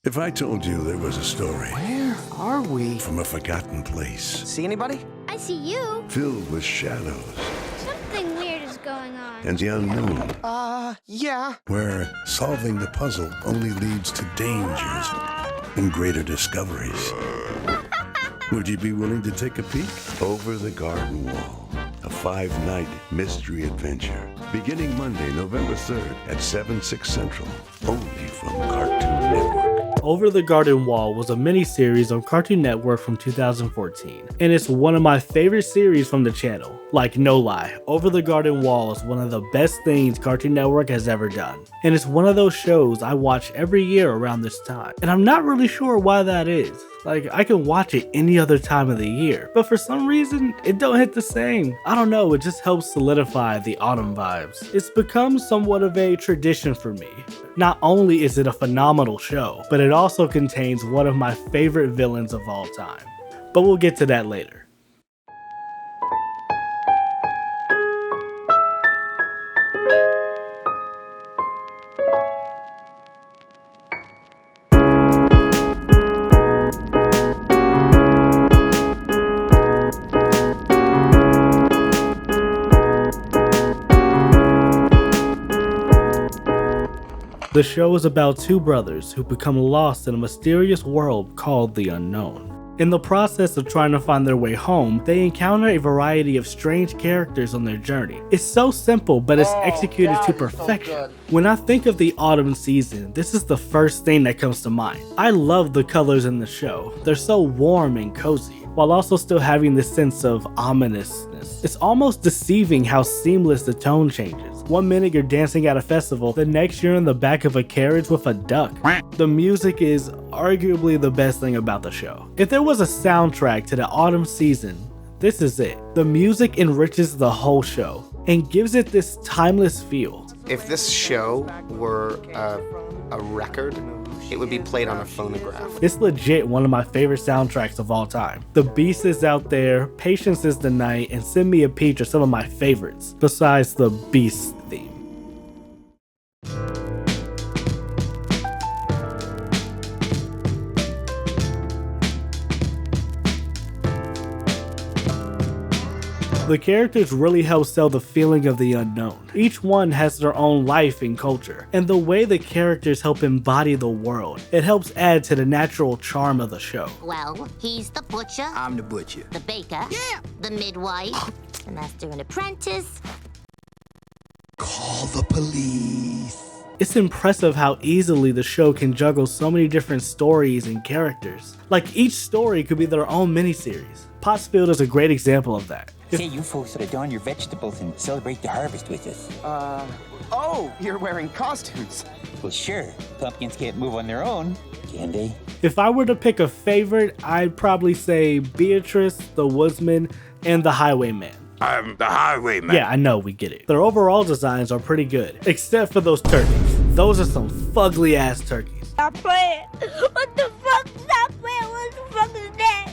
If I told you there was a story Where are we? from a forgotten place, See anybody? I see you. filled with shadows Something weird is going on. and the unknown, Yeah. where solving the puzzle only leads to dangers and greater discoveries. Would you be willing to take a peek? Over the Garden Wall, a 5-night mystery adventure, beginning Monday, November 3rd at 7/6 Central, only from Cartoon Network. Over the Garden Wall was a mini-series on Cartoon Network from 2014, and it's one of my favorite series from the channel. Like, no lie, Over the Garden Wall is one of the best things Cartoon Network has ever done, and it's one of those shows I watch every year around this time, and I'm not really sure why that is. Like, I can watch it any other time of the year, but for some reason, it don't hit the same. I don't know, it just helps solidify the autumn vibes. It's become somewhat of a tradition for me. Not only is it a phenomenal show, but it also contains one of my favorite villains of all time. But we'll get to that later. The show is about two brothers who become lost in a mysterious world called the Unknown. In the process of trying to find their way home, they encounter a variety of strange characters on their journey. It's so simple, but it's executed to perfection. When I think of the autumn season, this is the first thing that comes to mind. I love the colors in the show. They're so warm and cozy, while also still having this sense of ominousness. It's almost deceiving how seamless the tone changes. One minute you're dancing at a festival, the next you're in the back of a carriage with a duck. The music is arguably the best thing about the show. If there was a soundtrack to the autumn season, this is it. The music enriches the whole show and gives it this timeless feel. If this show were a record, it would be played on a phonograph. It's legit one of my favorite soundtracks of all time. The Beast is Out There, Patience is the Night, and Send Me a Peach are some of my favorites, besides the Beast theme. The characters really help sell the feeling of the unknown. Each one has their own life and culture, and the way the characters help embody the world, it helps add to the natural charm of the show. Well, he's the butcher, I'm the butcher. the baker, the midwife, the master and apprentice. Call the police. It's impressive how easily the show can juggle so many different stories and characters. Like, each story could be their own miniseries. Pottsfield is a great example of that. Say you folks ought to don your vegetables and celebrate the harvest with us. Oh, you're wearing costumes. Well, sure. Pumpkins can't move on their own, can they? If I were to pick a favorite, I'd probably say Beatrice, the Woodsman, and the Highwayman. I'm the highwayman. Yeah, I know, we get it. Their overall designs are pretty good, except for those turkeys. Those are some fugly ass turkeys. Stop playing. What the fuck? Stop playing. What the fuck is that?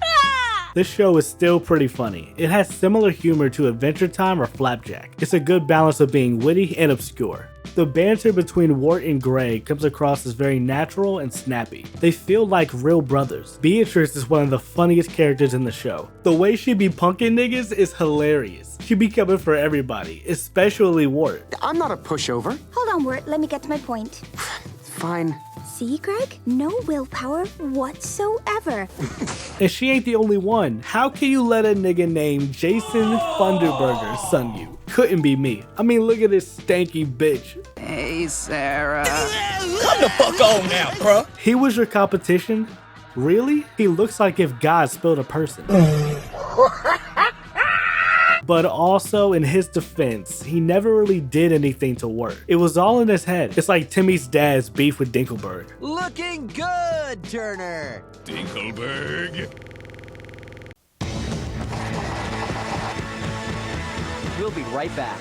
Ah! This show is still pretty funny. It has similar humor to Adventure Time or Flapjack. It's a good balance of being witty and obscure. The banter between Wart and Greg comes across as very natural and snappy. They feel like real brothers. Beatrice is one of the funniest characters in the show. The way she be punking niggas is hilarious. She be coming for everybody, especially Wart. I'm not a pushover. Hold on, Wirt. Let me get to my point. Fine. See, Greg? No willpower whatsoever. And she ain't the only one. How can you let a nigga named Jason Funderburger son you? Couldn't be me. I mean, look at this stanky bitch. Hey, Sarah. Come the fuck on now, bruh. He was your competition? Really? He looks like if God spilled a person. But also, in his defense, he never really did anything to work. It was all in his head. It's like Timmy's dad's beef with Dinkelberg. Looking good, Turner. Dinkelberg. We'll be right back.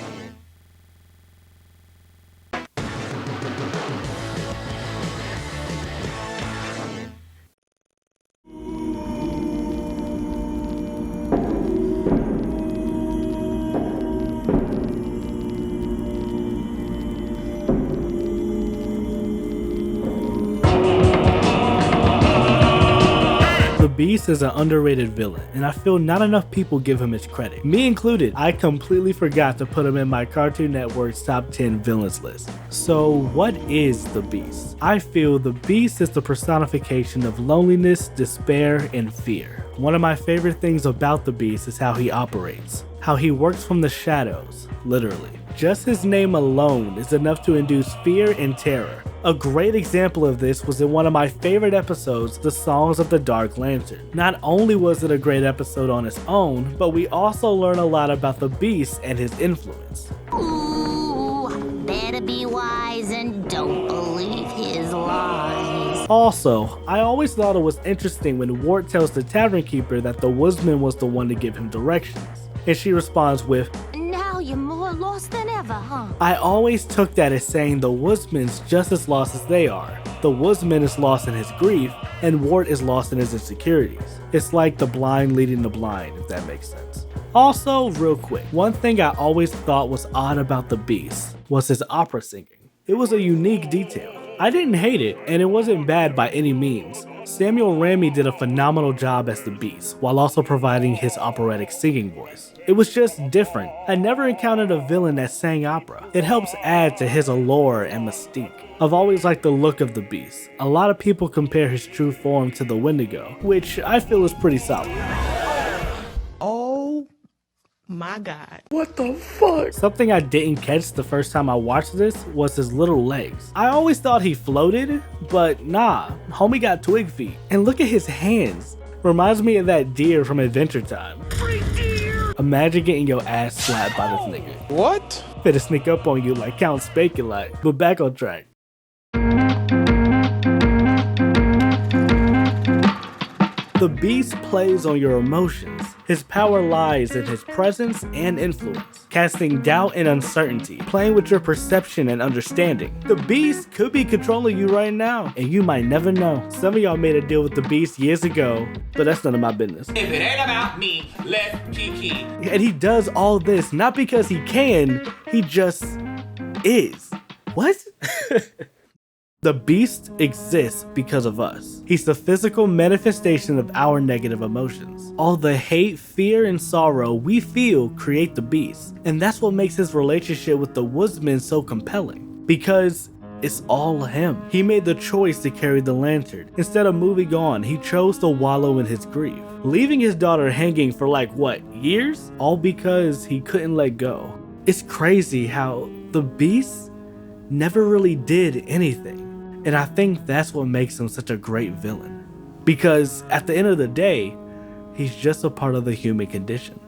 Beast is an underrated villain, and I feel not enough people give him his credit. Me included, I completely forgot to put him in my Cartoon Network's top 10 villains list. So what is the Beast? I feel the Beast is the personification of loneliness, despair, and fear. One of my favorite things about the Beast is how he operates, how he works from the shadows, literally. Just his name alone is enough to induce fear and terror. A great example of this was in one of my favorite episodes, The Songs of the Dark Lantern. Not only was it a great episode on its own, but we also learn a lot about the Beast and his influence. Ooh, better be wise and don't believe his lies. Also, I always thought it was interesting when Wart tells the Tavern Keeper that the Woodsman was the one to give him directions, and she responds with, Now you're more lost than ever, huh? I always took that as saying the Woodsman's just as lost as they are. The Woodsman is lost in his grief, and Wart is lost in his insecurities. It's like the blind leading the blind, if that makes sense. Also, real quick, one thing I always thought was odd about the Beast was his opera singing. It was a unique detail. I didn't hate it, and it wasn't bad by any means. Samuel Ramey did a phenomenal job as the Beast, while also providing his operatic singing voice. It was just different. I never encountered a villain that sang opera. It helps add to his allure and mystique. I've always liked the look of the Beast. A lot of people compare his true form to the Wendigo, which I feel is pretty solid. Oh my God. What the fuck? Something I didn't catch the first time I watched this was his little legs. I always thought he floated, but nah, homie got twig feet. And look at his hands. Reminds me of that deer from Adventure Time. Imagine getting your ass slapped by this nigga. What? Better sneak up on you like Count Spake-a-Lot. But back on track. The Beast plays on your emotions. His power lies in his presence and influence, casting doubt and uncertainty, playing with your perception and understanding. The Beast could be controlling you right now, and you might never know. Some of y'all made a deal with the Beast years ago, but that's none of my business. If it ain't about me, let's kiki. And he does all this not because he can, he just is. What? The Beast exists because of us. He's the physical manifestation of our negative emotions. All the hate, fear, and sorrow we feel create the Beast. And that's what makes his relationship with the Woodsman so compelling. Because it's all him. He made the choice to carry the lantern. Instead of moving on, he chose to wallow in his grief, leaving his daughter hanging for years? All because he couldn't let go. It's crazy how the Beast never really did anything. And I think that's what makes him such a great villain. Because at the end of the day, he's just a part of the human condition.